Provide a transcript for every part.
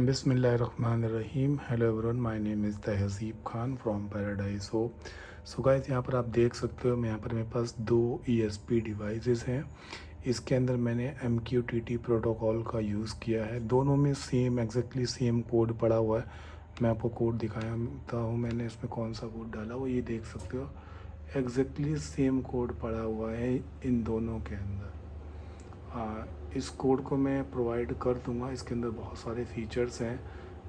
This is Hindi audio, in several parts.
बिस्मिल्लाहिर्रहमानिर्रहीम। Hello everyone, my name is Tahzeeb Khan from Paradise Hope. So guys, यहाँ पर आप देख सकते हो यहाँ पर मेरे पास दो ESP डिवाइसेस हैं। इसके अंदर मैंने MQTT प्रोटोकॉल का यूज़ किया है। दोनों में सेम एग्जैक्टली सेम कोड पड़ा हुआ है। मैं आपको कोड दिखाता हूँ मैंने इसमें कौन सा कोड डाला वो ये देख सकते हो। एग्जैक्टली सेम कोड पड़ा हुआ है इन दोनों के अंदर। हाँ, इस कोड को मैं प्रोवाइड कर दूंगा। इसके अंदर बहुत सारे फीचर्स हैं,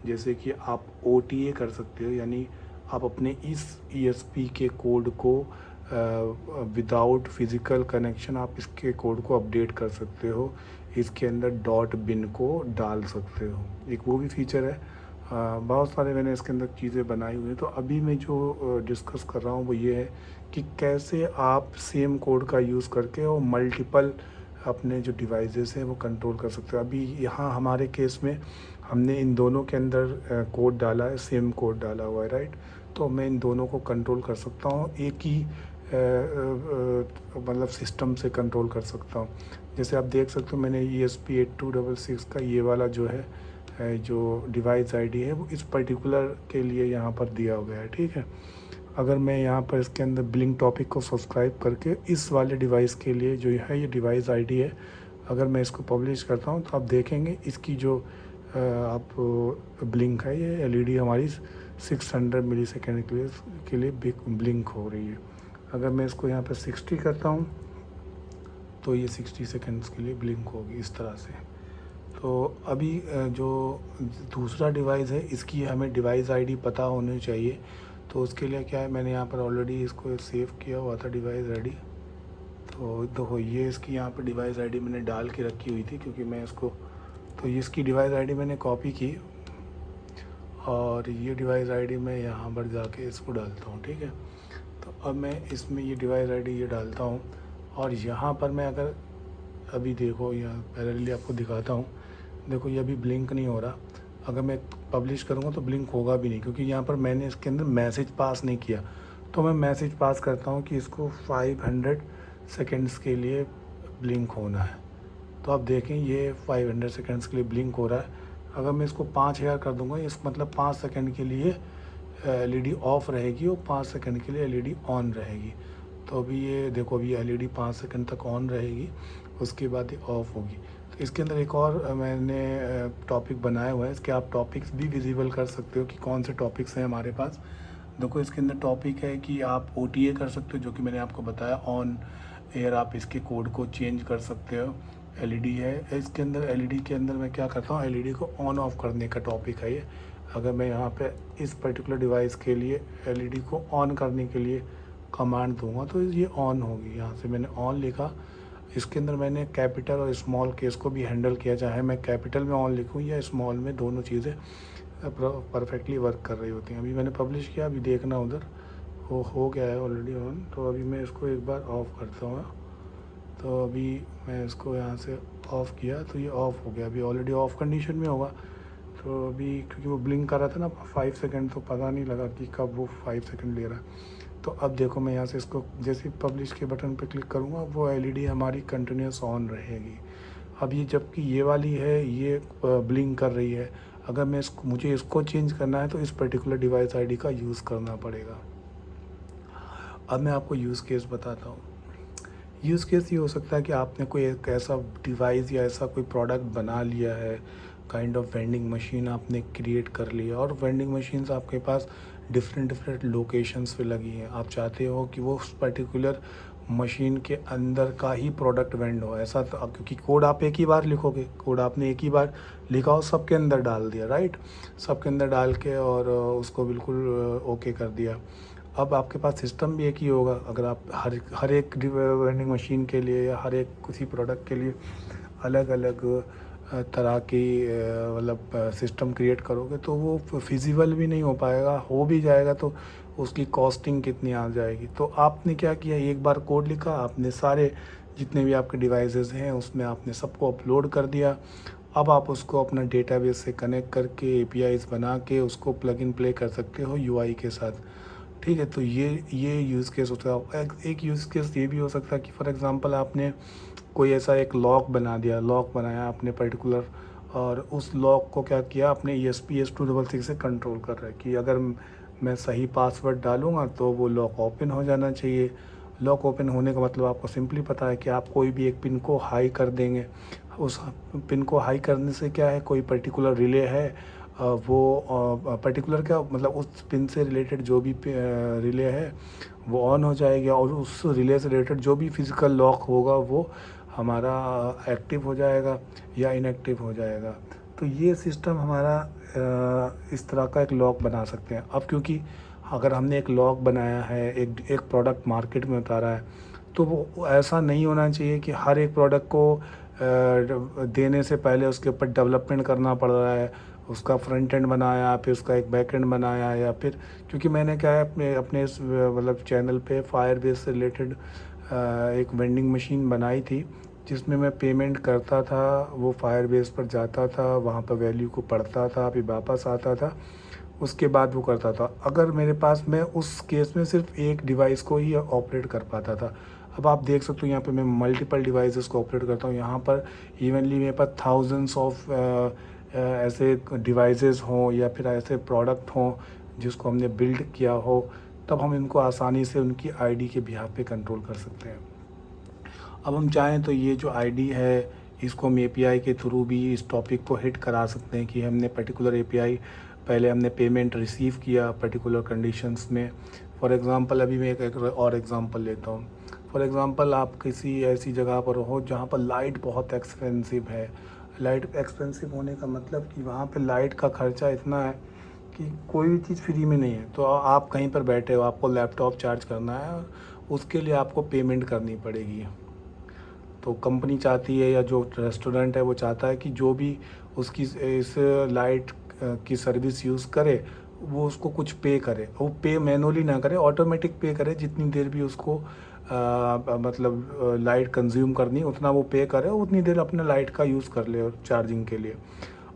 जैसे कि आप OTA कर सकते हो, यानी आप अपने इस ESP के कोड को विदाउट फिज़िकल कनेक्शन आप इसके कोड को अपडेट कर सकते हो। इसके अंदर डॉट बिन को डाल सकते हो, एक वो भी फीचर है। बहुत सारे मैंने इसके अंदर चीज़ें बनाई हुई हैं। तो अभी मैं जो डिस्कस कर रहा हूँ वो ये है कि कैसे आप सेम कोड का यूज़ करके और मल्टीपल अपने जो डिवाइसेस हैं वो कंट्रोल कर सकते हो। अभी यहाँ हमारे केस में हमने इन दोनों के अंदर कोड डाला है, सेम कोड डाला हुआ है, राइट। तो मैं इन दोनों को कंट्रोल कर सकता हूँ, एक ही मतलब सिस्टम से कंट्रोल कर सकता हूँ। जैसे आप देख सकते हो मैंने ESP8266 का ये वाला जो है जो डिवाइस ID है वो इस पर्टिकुलर के लिए यहाँ पर दिया गया है, ठीक है। अगर मैं यहाँ पर इसके अंदर ब्लिंक टॉपिक को सब्सक्राइब करके इस वाले डिवाइस के लिए जो है ये डिवाइस ID है, अगर मैं इसको पब्लिश करता हूँ तो आप देखेंगे इसकी जो आप ब्लिंक है ये LED हमारी 600 मिली सेकेंड के लिए ब्लिंक हो रही है। अगर मैं इसको यहाँ पर 60 करता हूँ तो ये 60 सेकेंड्स के लिए ब्लिंक होगी इस तरह से। तो अभी जो दूसरा डिवाइस है इसकी हमें डिवाइस ID पता होनी चाहिए। तो उसके लिए क्या है, मैंने यहाँ पर ऑलरेडी इसको सेव किया हुआ था डिवाइस ID। तो देखो ये इसकी यहाँ पर डिवाइस ID मैंने डाल के रखी हुई थी, क्योंकि मैं इसको तो इसकी डिवाइस ID मैंने कॉपी की और ये डिवाइस ID मैं यहाँ पर जाके इसको डालता हूँ, ठीक है। तो अब मैं इसमें ये डिवाइस ID ये डालता हूँ और यहाँ पर मैं अगर अभी देखो यहाँ पैरेलली आपको दिखाता हूँ, देखो ये अभी ब्लिंक नहीं हो रहा। अगर मैं पब्लिश करूँगा तो ब्लिंक होगा भी नहीं, क्योंकि यहाँ पर मैंने इसके अंदर मैसेज पास नहीं किया। तो मैं मैसेज पास करता हूँ कि इसको 500 सेकेंड्स के लिए ब्लिंक होना है। तो आप देखें ये 500 सेकेंड्स के लिए ब्लिंक हो रहा है। अगर मैं इसको 5000 कर दूँगा, इस मतलब 5 सेकेंड के लिए LED ऑफ रहेगी और 5 सेकेंड के लिए LED ऑन रहेगी। तो अभी ये देखो, अभी LED 5 सेकेंड तक ऑन रहेगी, उसके बाद ये ऑफ होगी। तो इसके अंदर एक और मैंने टॉपिक बनाया हुआ है, इसके आप टॉपिक्स भी विजिबल कर सकते हो कि कौन से टॉपिक्स हैं हमारे पास। देखो इसके अंदर टॉपिक है कि आप OTA कर सकते हो, जो कि मैंने आपको बताया। ऑन एयर आप इसके कोड को चेंज कर सकते हो। LED है इसके अंदर, LED के अंदर मैं क्या करता हूँ, LED को ऑन ऑफ करने का टॉपिक है ये। अगर मैं यहाँ पे इस पर्टिकुलर डिवाइस के लिए LED को ऑन करने के लिए कमांड दूंगा तो ये ऑन होगी। यहाँ से मैंने ऑन लिखा, इसके अंदर मैंने कैपिटल और स्मॉल केस को भी हैंडल किया, चाहे मैं कैपिटल में ऑन लिखूँ या स्मॉल में, दोनों चीज़ें परफेक्टली वर्क कर रही होती हैं। अभी मैंने पब्लिश किया, अभी देखना उधर हो गया है ऑलरेडी ऑन। तो अभी मैं इसको एक बार ऑफ़ करता हूँ। तो अभी मैं इसको यहाँ से ऑफ़ किया तो ये ऑफ़ हो गया, अभी ऑलरेडी ऑफ़ कंडीशन में होगा। तो अभी क्योंकि वो ब्लिंक कर रहा था ना 5 सेकंड, तो पता नहीं लगा कि कब वो 5 सेकंड ले रहा है। तो अब देखो मैं यहाँ से इसको जैसे पब्लिश के बटन पे क्लिक करूँगा वो LED हमारी कंटिन्यूस ऑन रहेगी। अब ये जबकि ये वाली है ये ब्लिंक कर रही है। अगर मैं मुझे इसको चेंज करना है तो इस पर्टिकुलर डिवाइस ID का यूज़ करना पड़ेगा। अब मैं आपको यूज़ केस बताता हूँ। यूज़ केस ये हो सकता है कि आपने कोई एक ऐसा डिवाइस या ऐसा कोई प्रोडक्ट बना लिया है, काइंड ऑफ वेंडिंग मशीन आपने क्रिएट कर लिया, और वेंडिंग मशीन्स आपके पास डिफरेंट लोकेशंस पे लगी हैं। आप चाहते हो कि वो उस पर्टिकुलर मशीन के अंदर का ही प्रोडक्ट वेंड हो, ऐसा तो क्योंकि कोड आप एक ही बार लिखोगे, कोड आपने एक ही बार लिखा और सबके अंदर डाल दिया, राइट। सबके अंदर डाल के और उसको बिल्कुल ओके कर दिया। अब आपके पास सिस्टम भी एक ही होगा। अगर आप हर एक वेंडिंग मशीन के लिए या हर एक किसी प्रोडक्ट के लिए अलग अलग तरह की मतलब सिस्टम क्रिएट करोगे तो वो फिजिबल भी नहीं हो पाएगा, हो भी जाएगा तो उसकी कॉस्टिंग कितनी आ जाएगी। तो आपने क्या किया, एक बार कोड लिखा, आपने सारे जितने भी आपके डिवाइसेस हैं उसमें आपने सबको अपलोड कर दिया। अब आप उसको अपना डेटाबेस से कनेक्ट करके APIs बना के उसको प्लग इन प्ले कर सकते हो UI के साथ, ठीक है। तो ये यूज़ केस होता है। एक यूज़ केस ये भी हो सकता है कि फॉर एग्ज़ाम्पल आपने कोई ऐसा एक लॉक बना दिया, लॉक बनाया आपने पर्टिकुलर और उस लॉक को क्या किया, अपने ESP8266 से कंट्रोल कर रहा है कि अगर मैं सही पासवर्ड डालूँगा तो वो लॉक ओपन हो जाना चाहिए। लॉक ओपन होने का मतलब आपको सिंपली पता है कि आप कोई भी एक पिन को हाई कर देंगे। उस पिन को हाई करने से क्या है, कोई पर्टिकुलर रिले है वो पर्टिकुलर क्या मतलब उस पिन से रिलेटेड जो भी रिले है वो ऑन हो जाएगा, और उस रिले से रिलेटेड जो भी फिज़िकल लॉक होगा वो हमारा एक्टिव हो जाएगा या इनएक्टिव हो जाएगा। तो ये सिस्टम हमारा इस तरह का एक लॉक बना सकते हैं। अब क्योंकि अगर हमने एक लॉक बनाया है, एक प्रोडक्ट मार्केट में उतारा है, तो वो ऐसा नहीं होना चाहिए कि हर एक प्रोडक्ट को देने से पहले उसके ऊपर डेवलपमेंट करना पड़ रहा है, उसका फ्रंट एंड बनाया, फिर उसका एक बैक एंड बनाया, या फिर क्योंकि मैंने क्या है अपने इस मतलब चैनल पे फायरबेस से रिलेटेड एक वेंडिंग मशीन बनाई थी, जिसमें मैं पेमेंट करता था, वो फायरबेस पर जाता था, वहाँ पर वैल्यू को पढ़ता था, फिर वापस आता था, उसके बाद वो करता था। अगर मेरे पास, मैं उस केस में सिर्फ एक डिवाइस को ही ऑपरेट कर पाता था। अब आप देख सकते हो यहाँ पे मैं मल्टीपल डिवाइसेस को ऑपरेट करता हूँ। यहाँ पर इवनली मेरे पास थाउजेंड्स ऑफ ऐसे डिवाइसेस हों या फिर ऐसे प्रोडक्ट हों जिसको हमने बिल्ड किया हो, तब हम इनको आसानी से उनकी आईडी के बिहाफ पे कंट्रोल कर सकते हैं। अब हम चाहें तो ये जो आईडी है इसको हम एपीआई के थ्रू भी इस टॉपिक को हिट करा सकते हैं कि हमने पर्टिकुलर एपीआई, पहले हमने पेमेंट रिसीव किया पर्टिकुलर कंडीशंस में। फॉर एग्ज़ाम्पल अभी मैं एक और एग्ज़ाम्पल लेता हूँ। फॉर एग्ज़ाम्पल आप किसी ऐसी जगह पर हो जहाँ पर लाइट बहुत एक्सपेंसिव है। लाइट एक्सपेंसिव होने का मतलब कि वहाँ पे लाइट का खर्चा इतना है कि कोई भी चीज़ फ्री में नहीं है। तो आप कहीं पर बैठे हो, आपको लैपटॉप चार्ज करना है और उसके लिए आपको पेमेंट करनी पड़ेगी। तो कंपनी चाहती है या जो रेस्टोरेंट है वो चाहता है कि जो भी उसकी इस लाइट की सर्विस यूज़ करे वो उसको कुछ पे करे, वो पे मैनुअली ना करे, ऑटोमेटिक पे करे। जितनी देर भी उसको मतलब लाइट कंज्यूम करनी उतना वो पे करे, उतनी देर अपने लाइट का यूज़ कर ले चार्जिंग के लिए।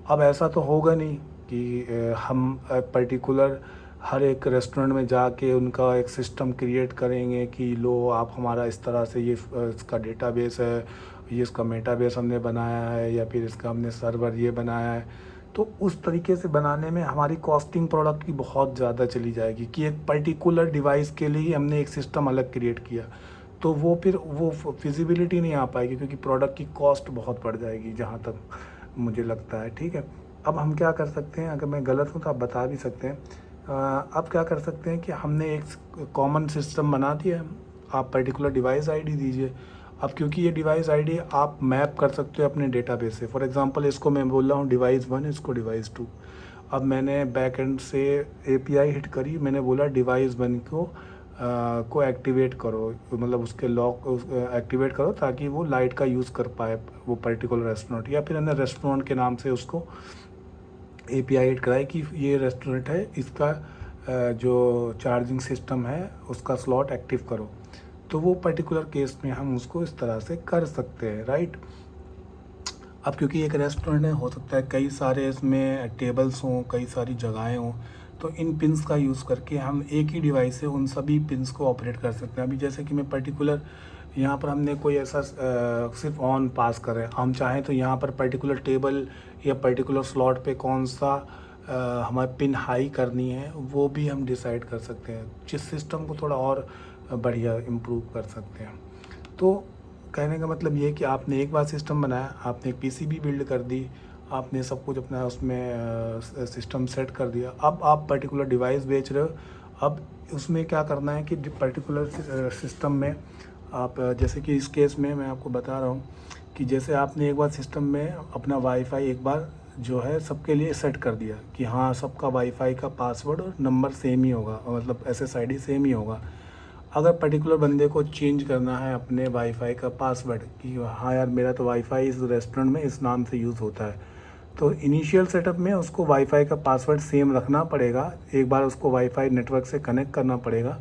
अब ऐसा तो होगा नहीं कि हम पर्टिकुलर हर एक रेस्टोरेंट में जाके उनका एक सिस्टम क्रिएट करेंगे कि लो आप हमारा इस तरह से ये इसका डेटाबेस है, ये इसका मेटाबेस हमने बनाया है, या फिर इसका हमने सर्वर ये बनाया है। तो उस तरीके से बनाने में हमारी कॉस्टिंग प्रोडक्ट की बहुत ज़्यादा चली जाएगी कि एक पर्टिकुलर डिवाइस के लिए ही हमने एक सिस्टम अलग क्रिएट किया, तो वो फिर वो फिजिबिलिटी नहीं आ पाएगी क्योंकि प्रोडक्ट की कॉस्ट बहुत बढ़ जाएगी, जहाँ तक मुझे लगता है। ठीक है, अब हम क्या कर सकते हैं, अगर मैं गलत हूँ तो आप बता भी सकते हैं। अब क्या कर सकते हैं कि हमने एक कॉमन सिस्टम बना दिया है, आप पर्टिकुलर डिवाइस आईडी दीजिए। अब क्योंकि ये डिवाइस आईडी आप मैप कर सकते हो अपने डेटाबेस से। फॉर एग्जांपल इसको मैं बोल रहा हूँ डिवाइस 1, इसको डिवाइस 2। अब मैंने बैक एंड से एपीआई हिट करी, मैंने बोला डिवाइस 1 को एक्टिवेट करो, मतलब उसके लॉक एक्टिवेट करो ताकि वो लाइट का यूज़ कर पाए वो पर्टिकुलर रेस्टोरेंट, या फिर हमने रेस्टोरेंट के नाम से उसको एपीआई हिट कराए कि ये रेस्टोरेंट है, इसका जो चार्जिंग सिस्टम है उसका स्लॉट एक्टिव करो। तो वो पर्टिकुलर केस में हम उसको इस तरह से कर सकते हैं, राइट। अब क्योंकि एक रेस्टोरेंट है, हो सकता है कई सारे इसमें टेबल्स हों, कई सारी जगहें हों, तो इन पिन्स का यूज़ करके हम एक ही डिवाइस से उन सभी पिन्स को ऑपरेट कर सकते हैं। अभी जैसे कि मैं पर्टिकुलर यहाँ पर हमने कोई ऐसा सिर्फ ऑन पास कर रहे हैं, हम चाहें तो यहाँ पर पर्टिकुलर टेबल या पर्टिकुलर स्लॉट पे कौन सा हमारे पिन हाई करनी है वो भी हम डिसाइड कर सकते हैं, जिस सिस्टम को थोड़ा और बढ़िया इम्प्रूव कर सकते हैं। तो कहने का मतलब ये है कि आपने एक बार सिस्टम बनाया, आपने एक पीसीबी बिल्ड कर दी, आपने सब कुछ अपना उसमें सिस्टम सेट कर दिया, अब आप पर्टिकुलर डिवाइस बेच रहे हो। अब उसमें क्या करना है कि पर्टिकुलर सिस्टम में आप जैसे कि इस केस में मैं आपको बता रहा हूँ कि जैसे आपने एक बार सिस्टम में अपना वाईफाई एक बार जो है सबके लिए सेट कर दिया कि हाँ सबका वाईफाई का पासवर्ड और नंबर सेम ही होगा, मतलब SSID सेम ही होगा। अगर पर्टिकुलर बंदे को चेंज करना है अपने वाईफाई का पासवर्ड कि हाँ यार मेरा तो वाईफाई इस रेस्टोरेंट में इस नाम से यूज़ होता है, तो इनिशियल सेटअप में उसको वाईफाई का पासवर्ड सेम रखना पड़ेगा। एक बार उसको वाईफाई नेटवर्क से कनेक्ट करना पड़ेगा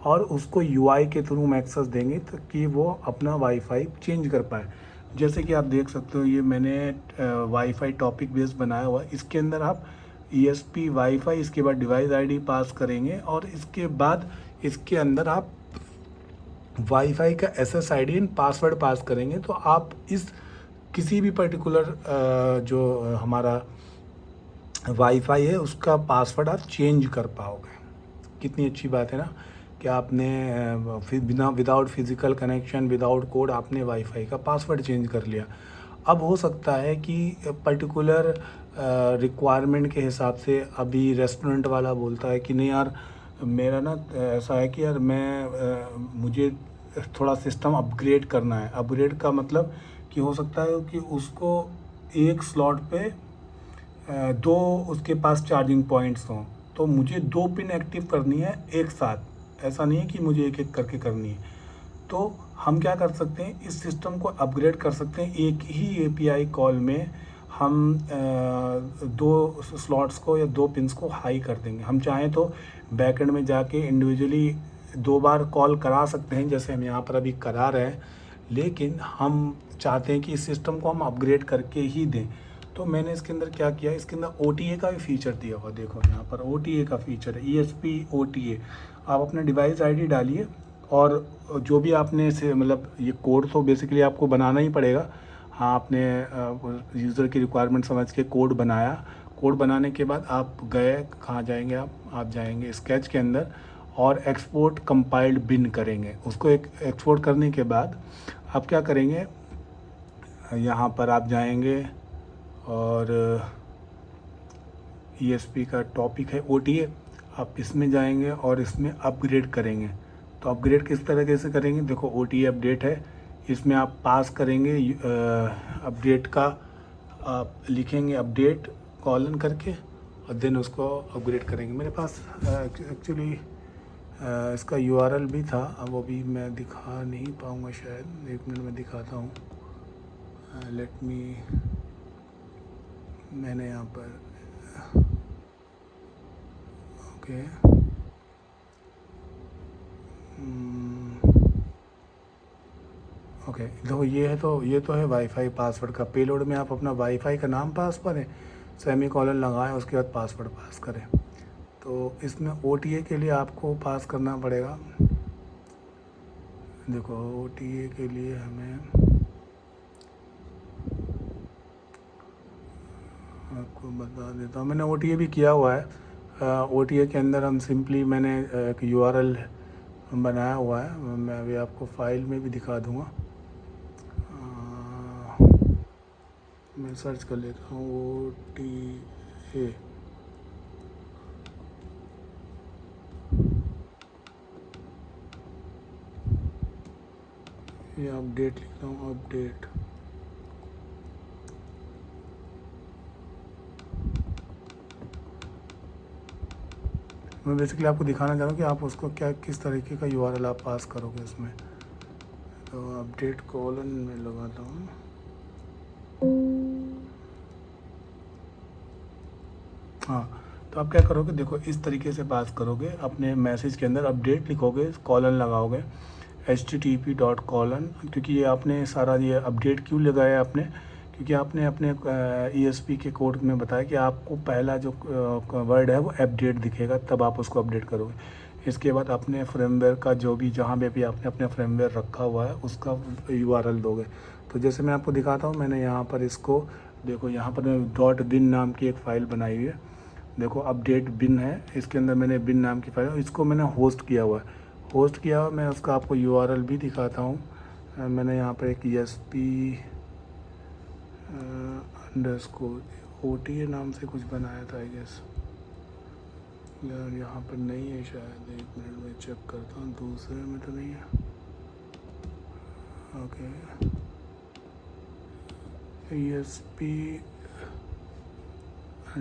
और उसको यूआई के थ्रू हम एक्सेस देंगे ताकि वो अपना वाईफाई चेंज कर पाए। जैसे कि आप देख सकते हो ये मैंने वाईफाई टॉपिक बेस बनाया हुआ है, इसके अंदर आप ESP वाईफाई, इसके बाद डिवाइस आईडी पास करेंगे और इसके बाद इसके अंदर आप वाईफाई का SSID एंड पासवर्ड पास करेंगे। तो आप इस किसी भी पर्टिकुलर जो हमारा वाईफाई है उसका पासवर्ड आप चेंज कर पाओगे। कितनी अच्छी बात है ना कि आपने फिर बिना without physical connection, without code आपने वाईफाई का पासवर्ड चेंज कर लिया। अब हो सकता है कि पर्टिकुलर रिक्वायरमेंट के हिसाब से अभी रेस्टोरेंट वाला बोलता है कि नहीं यार, मेरा ना ऐसा है कि यार मुझे थोड़ा सिस्टम अपग्रेड करना है। अपग्रेड का मतलब कि हो सकता है कि उसको एक स्लॉट पे दो उसके पास चार्जिंग पॉइंट्स हों, तो मुझे 2 पिन एक्टिव करनी है एक साथ। ऐसा नहीं है कि मुझे एक एक करके करनी है। तो हम क्या कर सकते हैं, इस सिस्टम को अपग्रेड कर सकते हैं। एक ही एपीआई कॉल में हम 2 स्लॉट्स को या 2 पिन्स को हाई कर देंगे। हम चाहें तो बैकएंड में जाके इंडिविजुअली 2 बार कॉल करा सकते हैं, जैसे हम यहाँ पर अभी करा रहे हैं, लेकिन हम चाहते हैं कि इस सिस्टम को हम अपग्रेड करके ही दें। तो मैंने इसके अंदर क्या किया, इसके अंदर OTA का भी फीचर दिया हुआ। देखो यहाँ पर OTA का फीचर है, ESP OTA। आप अपना डिवाइस आईडी डालिए और जो भी आपने से मतलब ये कोड तो बेसिकली आपको बनाना ही पड़ेगा। हाँ, आपने यूज़र की रिक्वायरमेंट समझ के कोड बनाया। कोड बनाने के बाद आप गए, कहाँ जाएंगे आप जाएंगे स्केच के अंदर और एक्सपोर्ट कंपाइल्ड बिन करेंगे। उसको एक एक्सपोर्ट करने के बाद आप क्या करेंगे, यहाँ पर आप जाएंगे और ESP का टॉपिक है OTA, आप इसमें जाएंगे और इसमें अपग्रेड करेंगे। तो अपग्रेड किस तरीके से करेंगे, देखो OTA अपडेट है, इसमें आप पास करेंगे अपडेट का, आप लिखेंगे अपडेट कॉलन करके और देन उसको अपग्रेड करेंगे। मेरे पास एक्चुअली इसका URL भी था, अब वो भी मैं दिखा नहीं पाऊँगा शायद, 1 मिनट में दिखाता हूँ। लेट मी, मैंने यहाँ पर ओके ओके देखो ये तो है वाईफाई पासवर्ड का। पेलोड में आप अपना वाईफाई का नाम पास करें, सेमी कॉलन लगाएं, उसके बाद पासवर्ड पास करें। तो इसमें OTA के लिए आपको पास करना पड़ेगा। देखो OTA के लिए हमें आपको बता देता हूँ, मैंने OTA भी किया हुआ है। OTA के अंदर हम सिंपली मैंने एक URL बनाया हुआ है, मैं अभी आपको फाइल में भी दिखा दूँगा। मैं सर्च कर लेता हूँ OTA। ये अपडेट लिखता हूँ, अपडेट। मैं बेसिकली आपको दिखाना चाह रहा हूँ कि आप उसको किस तरीके का URL आप पास करोगे उसमें। तो अपडेट कॉलन में लगाता हूँ। हाँ, तो आप क्या करोगे, देखो इस तरीके से पास करोगे। अपने मैसेज के अंदर अपडेट लिखोगे, कॉलन लगाओगे, http:// क्योंकि ये आपने सारा ये अपडेट क्यों लगाया आपने, क्योंकि आपने अपने ESP के कोड में बताया कि आपको पहला जो वर्ड है वो अपडेट दिखेगा, तब आप उसको अपडेट करोगे। इसके बाद अपने फ्रेमवेयर का जो भी जहाँ पे भी आपने अपना फ्रेमवेयर रखा हुआ है उसका URL दोगे। तो जैसे मैं आपको दिखाता हूँ, मैंने यहाँ पर इसको देखो, यहाँ पर .bin नाम की एक फ़ाइल बनाई हुई है। देखो अपडेट बिन है, इसके अंदर मैंने बिन नाम की फाइल, इसको मैंने होस्ट किया हुआ है। मैं उसका आपको URL भी दिखाता हूँ। मैंने यहाँ पर एक ESP _ OTA नाम से कुछ बनाया था आई गेस। यार यहाँ पर नहीं है शायद, 1 मिनट में चेक करता हूँ, दूसरे में तो नहीं है। ओके, ESP _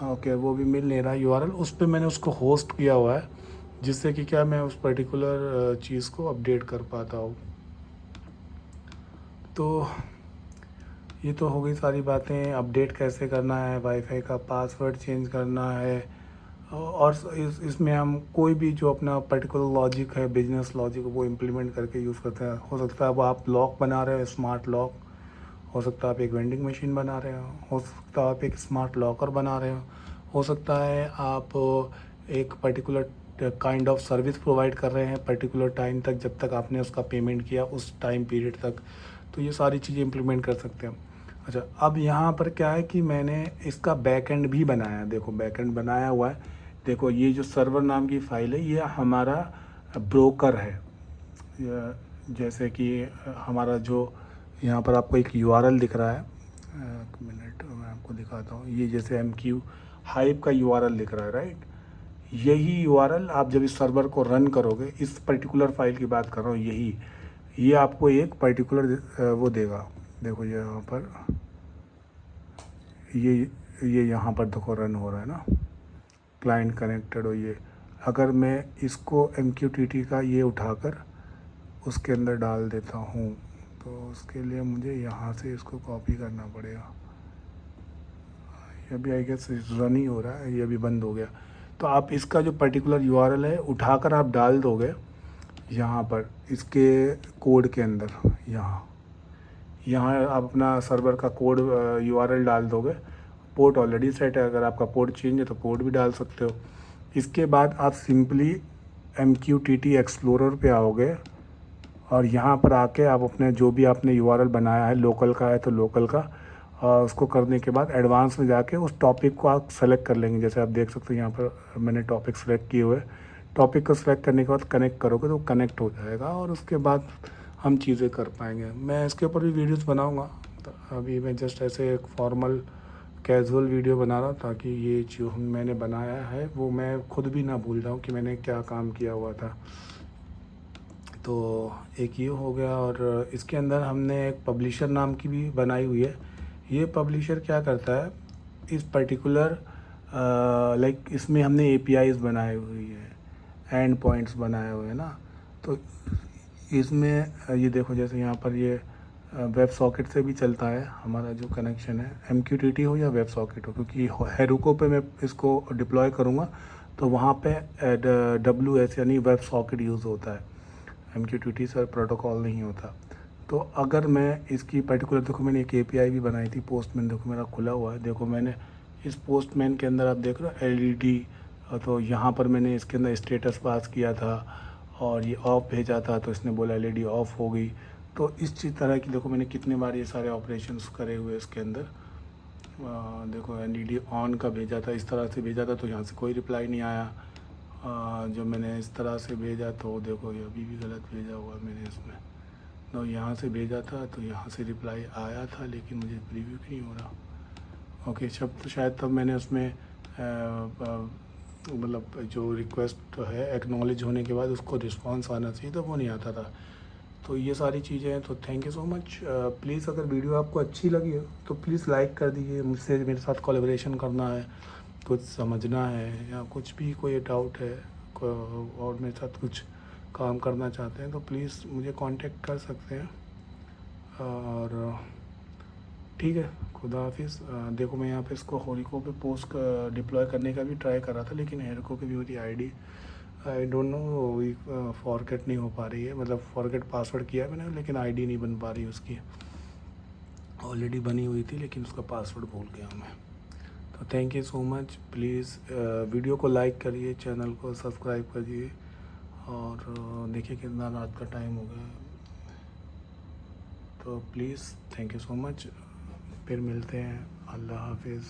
ओके, वो भी मिल नहीं रहा URL। उस पर मैंने उसको होस्ट किया हुआ है, जिससे कि क्या मैं उस पर्टिकुलर चीज़ को अपडेट कर पाता हूँ। तो ये तो हो गई सारी बातें, अपडेट कैसे करना है, वाईफाई का पासवर्ड चेंज करना है, और इसमें हम कोई भी जो अपना पर्टिकुलर लॉजिक है, बिजनेस लॉजिक, वो इम्प्लीमेंट करके यूज़ करते हैं। हो सकता है अब आप लॉक बना रहे हो, स्मार्ट लॉक, हो सकता है आप एक वेंडिंग मशीन बना रहे हो सकता है आप एक स्मार्ट लॉकर बना रहे हो सकता है आप एक particular kind of service provide कर रहे हैं पर्टिकुलर टाइम तक, जब तक आपने उसका पेमेंट किया उस टाइम पीरियड तक। तो ये सारी चीज़ें इम्प्लीमेंट कर सकते हैं। अच्छा, अब यहाँ पर क्या है कि मैंने इसका बैकएंड भी बनाया। देखो बैकएंड बनाया हुआ है। देखो ये जो सर्वर नाम की फ़ाइल है ये हमारा ब्रोकर है। जैसे कि हमारा जो यहाँ पर आपको एक यूआरएल दिख रहा है, एक मिनट मैं आपको दिखाता हूँ। ये जैसे MQ हाइव का यूआरएल दिख रहा है, राइट। यही यूआरएल आप जब इस सर्वर को रन करोगे, इस पर्टिकुलर फाइल की बात कर रहा हूँ, यही ये आपको एक पर्टिकुलर वो देगा। देखो ये यहाँ पर ये यहाँ पर देखो रन हो रहा है ना, क्लाइंट कनेक्टेड हो। ये अगर मैं इसको MQTT का ये उठाकर उसके अंदर डाल देता हूँ तो उसके लिए मुझे यहाँ से इसको कॉपी करना पड़ेगा। ये भी आई गेस रन ही हो रहा है, ये भी बंद हो गया। तो आप इसका जो पर्टिकुलर यूआरएल है उठाकर आप डाल दोगे यहाँ पर इसके कोड के अंदर। यहाँ आप अपना सर्वर का कोड यूआरएल डाल दोगे। पोर्ट ऑलरेडी सेट है, अगर आपका पोर्ट चेंज है तो पोर्ट भी डाल सकते हो। इसके बाद आप सिंपली MQTT एक्सप्लोरर पे आओगे और यहाँ पर आके आप अपने जो भी आपने यूआरएल बनाया है, लोकल का है तो लोकल का, और उसको करने के बाद एडवांस में जाके उस टॉपिक को आप सेलेक्ट कर लेंगे। जैसे आप देख सकते हो यहाँ पर मैंने टॉपिक सेलेक्ट किए हुए। टॉपिक को सेलेक्ट करने के बाद कनेक्ट करोगे तो कनेक्ट हो जाएगा और उसके बाद हम चीज़ें कर पाएंगे। मैं इसके ऊपर भी वीडियोस बनाऊंगा। तो अभी मैं जस्ट ऐसे एक फॉर्मल कैजुअल वीडियो बना रहा हूँ ताकि ये जो मैंने बनाया है वो मैं खुद भी ना भूल जाऊँ कि मैंने क्या काम किया हुआ था। तो एक ये हो गया, और इसके अंदर हमने एक पब्लिशर नाम की भी बनाई हुई है। ये पब्लिशर क्या करता है, इस पर्टिकुलर लाइक इसमें हमने APIs बनाई हुई है, एंड पॉइंट्स बनाए हुए हैं ना। तो इसमें ये देखो जैसे यहाँ पर ये वेब सॉकेट से भी चलता है हमारा जो कनेक्शन है, MQTT हो या वेब सॉकेट हो, क्योंकि हेरुको पे मैं इसको डिप्लॉय करूँगा तो वहाँ पे WS यानी वेब सॉकेट यूज़ होता है। MQTT सर प्रोटोकॉल नहीं होता। तो अगर मैं इसकी पर्टिकुलर, देखो मैंने एक API भी बनाई थी पोस्टमैन, देखो मेरा खुला हुआ है। देखो मैंने इस पोस्टमैन के अंदर आप देख रहे हो LED, तो यहाँ पर मैंने इसके अंदर स्टेटस पास किया था और ये ऑफ भेजा था तो इसने बोला LED ऑफ हो गई। तो इस चीज़ तरह की देखो मैंने कितने बार ये सारे ऑपरेशंस करे हुए इसके अंदर। देखो LED ऑन का भेजा था, इस तरह से भेजा था तो यहाँ से कोई रिप्लाई नहीं आया। जो मैंने इस तरह से भेजा तो देखो ये अभी भी गलत भेजा हुआ है मैंने इसमें। तो यहाँ से भेजा था तो यहाँ से रिप्लाई आया था लेकिन मुझे प्रीव्यू क्यों नहीं हो रहा। ओके, सब तो शायद तब मैंने उसमें मतलब जो रिक्वेस्ट है एक्नॉलेज होने के बाद उसको रिस्पांस आना चाहिए, तो वो नहीं आता था। तो ये सारी चीज़ें हैं। तो thank you so much. Please अगर वीडियो आपको अच्छी लगी हो तो प्लीज़ लाइक कर दीजिए। मुझसे मेरे साथ कोलैबोरेशन करना है, कुछ समझना है या कुछ भी कोई डाउट है और मेरे साथ कुछ काम करना चाहते हैं तो प्लीज़ मुझे कांटेक्ट कर सकते हैं। और ठीक है, खुदा हाफिज़। देखो मैं यहाँ पे इसको हेरिको पे पोस्ट डिप्लॉय करने का भी ट्राई कर रहा था लेकिन हेरिको पे भी मेरी ID I don't know forget नहीं हो पा रही है, मतलब फॉरगेट पासवर्ड किया है मैंने लेकिन ID नहीं बन पा रही उसकी। ऑलरेडी बनी हुई थी लेकिन उसका पासवर्ड भूल गया मैं। तो thank you so much. Please video को लाइक करिए, चैनल को सब्सक्राइब करिए और देखिए कितना रात का टाइम हो गया। तो please thank you so much. फिर मिलते हैं। अल्लाह हाफिज़।